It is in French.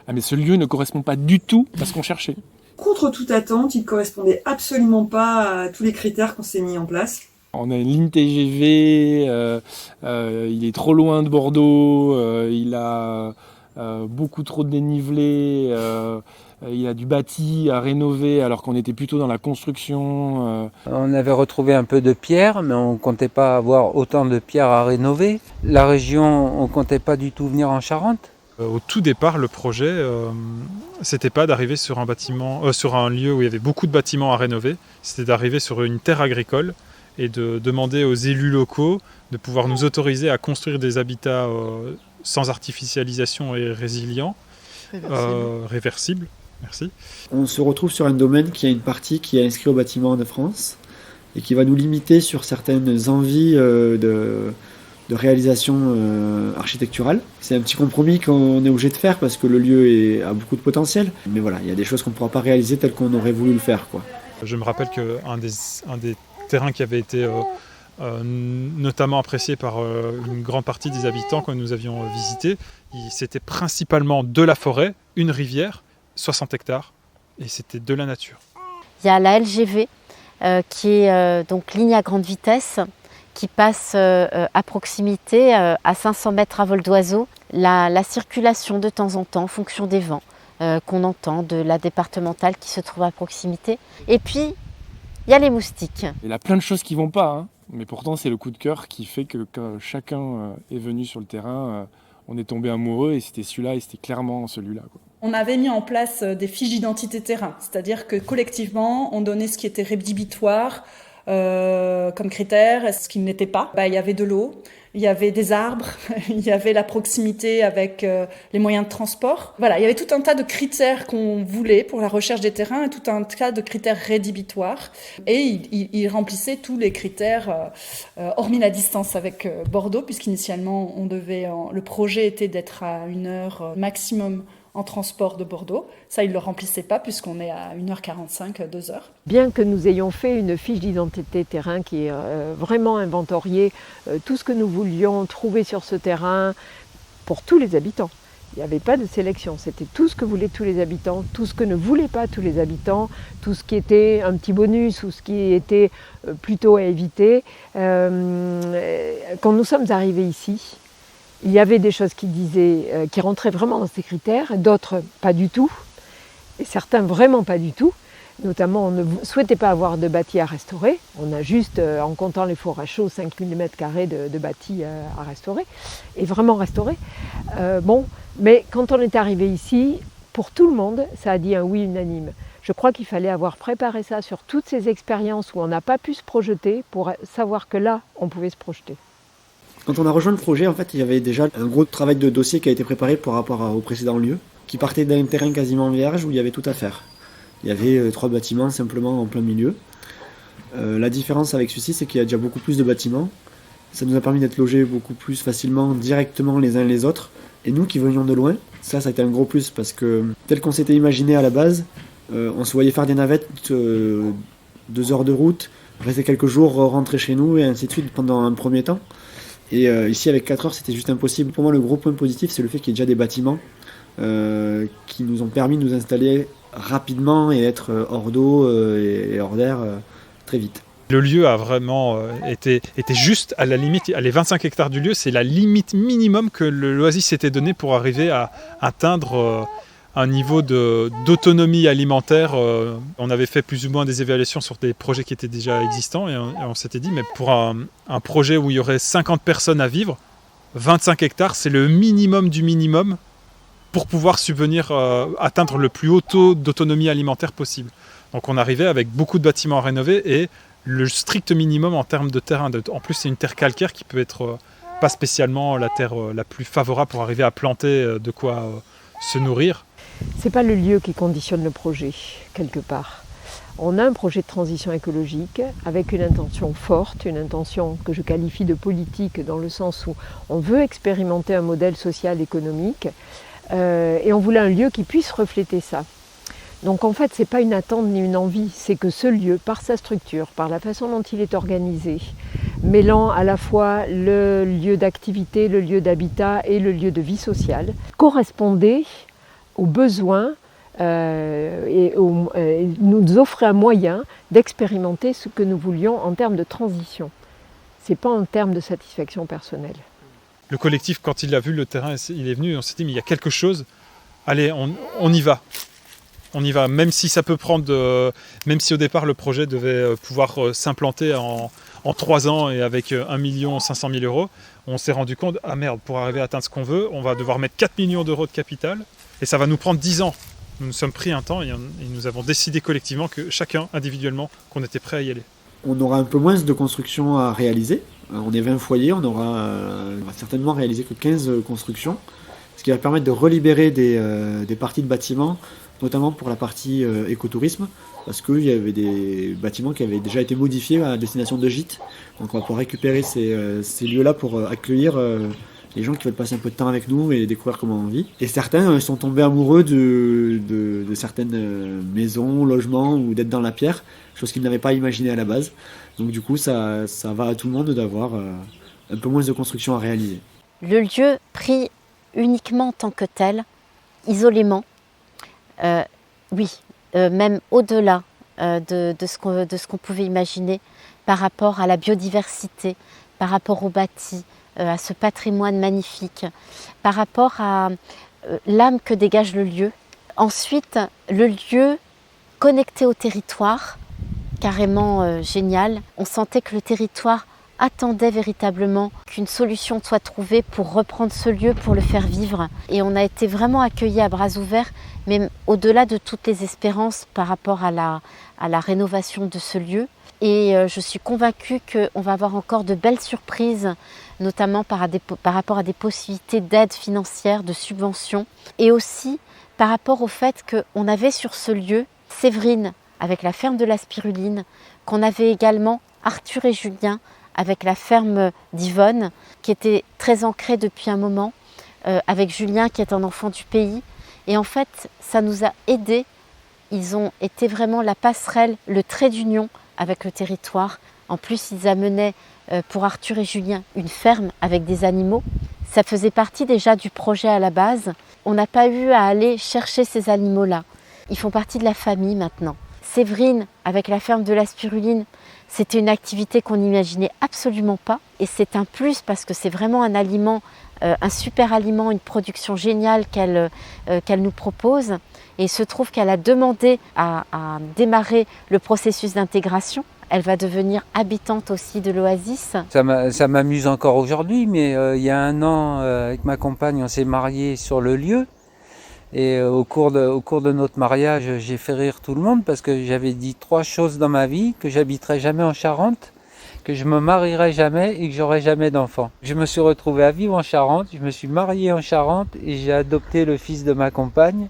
Ah mais ce lieu ne correspond pas du tout à ce qu'on cherchait. Contre toute attente, il ne correspondait absolument pas à tous les critères qu'on s'est mis en place. On a une ligne TGV, il est trop loin de Bordeaux, il a beaucoup trop de dénivelé, il a du bâti à rénover alors qu'on était plutôt dans la construction. On avait retrouvé un peu de pierre, mais on ne comptait pas avoir autant de pierres à rénover. La région, on ne comptait pas du tout venir en Charente. Au tout départ, le projet, c'était pas d'arriver sur un bâtiment, sur un lieu où il y avait beaucoup de bâtiments à rénover. C'était d'arriver sur une terre agricole et de demander aux élus locaux de pouvoir nous autoriser à construire des habitats sans artificialisation et résilients, réversibles. Merci. On se retrouve sur un domaine qui a une partie qui est inscrite au bâtiment de France et qui va nous limiter sur certaines envies de réalisation architecturale. C'est un petit compromis qu'on est obligé de faire parce que le lieu a beaucoup de potentiel. Mais voilà, il y a des choses qu'on ne pourra pas réaliser telles qu'on aurait voulu le faire, quoi. Je me rappelle qu'un des terrains qui avait été notamment apprécié par une grande partie des habitants quand nous avions visité, c'était principalement de la forêt, une rivière, 60 hectares, et c'était de la nature. Il y a la LGV qui est donc ligne à grande vitesse, qui passe à proximité, à 500 mètres à vol d'oiseau. La circulation de temps en temps, en fonction des vents qu'on entend, de la départementale qui se trouve à proximité. Et puis, il y a les moustiques. Il y a plein de choses qui vont pas, hein. Mais pourtant c'est le coup de cœur qui fait que quand chacun est venu sur le terrain, on est tombé amoureux et c'était celui-là et c'était clairement celui-là, quoi. On avait mis en place des fiches d'identité terrain, c'est-à-dire que collectivement, on donnait ce qui était rédhibitoire comme critère et ce qui ne l'était pas. Il y avait de l'eau, il y avait des arbres, il y avait la proximité avec les moyens de transport. Voilà, il y avait tout un tas de critères qu'on voulait pour la recherche des terrains et tout un tas de critères rédhibitoires. Et il remplissait tous les critères, hormis la distance avec Bordeaux, puisqu'initialement, le projet était d'être à 1 heure maximum en transport de Bordeaux. Ça, il ne le remplissait pas puisqu'on est à 1h45, 2 heures. Bien que nous ayons fait une fiche d'identité terrain qui est vraiment inventoriée, tout ce que nous voulions trouver sur ce terrain pour tous les habitants. Il n'y avait pas de sélection, c'était tout ce que voulaient tous les habitants, tout ce que ne voulaient pas tous les habitants, tout ce qui était un petit bonus ou ce qui était plutôt à éviter. Quand nous sommes arrivés ici, il y avait des choses qui rentraient vraiment dans ces critères, d'autres pas du tout, et certains vraiment pas du tout. Notamment, on ne souhaitait pas avoir de bâti à restaurer. On a juste, en comptant les fours à chaud, 5000 m² de bâti à restaurer, et vraiment restaurer. Mais quand on est arrivé ici, pour tout le monde, ça a dit un oui unanime. Je crois qu'il fallait avoir préparé ça sur toutes ces expériences où on n'a pas pu se projeter pour savoir que là, on pouvait se projeter. Quand on a rejoint le projet, en fait, il y avait déjà un gros travail de dossier qui a été préparé par rapport au précédent lieu, qui partait d'un terrain quasiment vierge où il y avait tout à faire. Il y avait 3 bâtiments simplement en plein milieu. La différence avec celui-ci, c'est qu'il y a déjà beaucoup plus de bâtiments. Ça nous a permis d'être logés beaucoup plus facilement, directement les uns les autres. Et nous qui venions de loin, ça a été un gros plus parce que tel qu'on s'était imaginé à la base, on se voyait faire des navettes 2 heures de route, rester quelques jours, rentrer chez nous et ainsi de suite pendant un premier temps. Et ici, avec 4 heures, c'était juste impossible. Pour moi, le gros point positif, c'est le fait qu'il y ait déjà des bâtiments qui nous ont permis de nous installer rapidement et être hors d'eau et hors d'air très vite. Le lieu a vraiment était juste à la limite. Les 25 hectares du lieu, c'est la limite minimum que l'Oasis s'était donné pour arriver à atteindre un niveau d'autonomie alimentaire. On avait fait plus ou moins des évaluations sur des projets qui étaient déjà existants et on s'était dit, mais pour un projet où il y aurait 50 personnes à vivre, 25 hectares, c'est le minimum du minimum pour pouvoir subvenir, atteindre le plus haut taux d'autonomie alimentaire possible. Donc on arrivait avec beaucoup de bâtiments à rénover et le strict minimum en termes de terrain. En plus, c'est une terre calcaire qui peut être pas spécialement la terre la plus favorable pour arriver à planter de quoi se nourrir. C'est pas le lieu qui conditionne le projet, quelque part. On a un projet de transition écologique avec une intention forte, une intention que je qualifie de politique dans le sens où on veut expérimenter un modèle social économique et on voulait un lieu qui puisse refléter ça. Donc en fait, c'est pas une attente ni une envie, c'est que ce lieu, par sa structure, par la façon dont il est organisé, mêlant à la fois le lieu d'activité, le lieu d'habitat et le lieu de vie sociale, correspondait aux besoins et nous offrait un moyen d'expérimenter ce que nous voulions en termes de transition. Ce n'est pas en termes de satisfaction personnelle. Le collectif, quand il a vu le terrain, il est venu et on s'est dit mais il y a quelque chose, allez, on y va. On y va, même si ça peut prendre, même si au départ le projet devait pouvoir s'implanter en 3 ans et avec 1 500 000 €, on s'est rendu compte, ah merde, pour arriver à atteindre ce qu'on veut, on va devoir mettre 4 millions d'euros de capital et ça va nous prendre 10 ans. Nous nous sommes pris un temps et nous avons décidé collectivement que chacun, individuellement, qu'on était prêt à y aller. On aura un peu moins de constructions à réaliser. On est 20 foyers, on va certainement réaliser que 15 constructions, ce qui va permettre de relibérer des parties de bâtiments, notamment pour la partie écotourisme, parce qu'il y avait des bâtiments qui avaient déjà été modifiés à destination de gîtes. Donc on va pouvoir récupérer ces lieux-là pour accueillir les gens qui veulent passer un peu de temps avec nous et découvrir comment on vit. Et certains sont tombés amoureux de certaines maisons, logements ou d'être dans la pierre, chose qu'ils n'avaient pas imaginé à la base. Donc du coup, ça va à tout le monde d'avoir un peu moins de construction à réaliser. Le lieu pris uniquement en tant que tel, isolément, même au-delà de ce qu'on pouvait imaginer par rapport à la biodiversité, par rapport au bâti, à ce patrimoine magnifique, par rapport à l'âme que dégage le lieu. Ensuite, le lieu connecté au territoire, carrément génial. On sentait que le territoire attendait véritablement qu'une solution soit trouvée pour reprendre ce lieu, pour le faire vivre. Et on a été vraiment accueillis à bras ouverts, mais au-delà de toutes les espérances par rapport à la rénovation de ce lieu. Et je suis convaincue qu'on va avoir encore de belles surprises, notamment par rapport à des possibilités d'aide financière, de subventions, et aussi par rapport au fait qu'on avait sur ce lieu Séverine avec la ferme de la Spiruline, qu'on avait également Arthur et Julien avec la ferme d'Yvonne, qui était très ancrée depuis un moment, avec Julien qui est un enfant du pays. Et en fait, ça nous a aidés. Ils ont été vraiment la passerelle, le trait d'union avec le territoire. En plus, ils amenaient pour Arthur et Julien une ferme avec des animaux. Ça faisait partie déjà du projet à la base. On n'a pas eu à aller chercher ces animaux-là. Ils font partie de la famille maintenant. Séverine, avec la ferme de la Spiruline, c'était une activité qu'on n'imaginait absolument pas. Et c'est un plus parce que c'est vraiment un aliment, un super aliment, une production géniale qu'elle nous propose. Et il se trouve qu'elle a demandé à démarrer le processus d'intégration. Elle va devenir habitante aussi de l'Oasis. Ça m'amuse encore aujourd'hui, mais il y a 1 an, avec ma compagne, on s'est mariés sur le lieu. Et au cours de notre mariage, j'ai fait rire tout le monde parce que j'avais dit 3 choses dans ma vie: que j'habiterais jamais en Charente, que je me marierais jamais et que j'aurais jamais d'enfants. Je me suis retrouvé à vivre en Charente, je me suis marié en Charente et j'ai adopté le fils de ma compagne.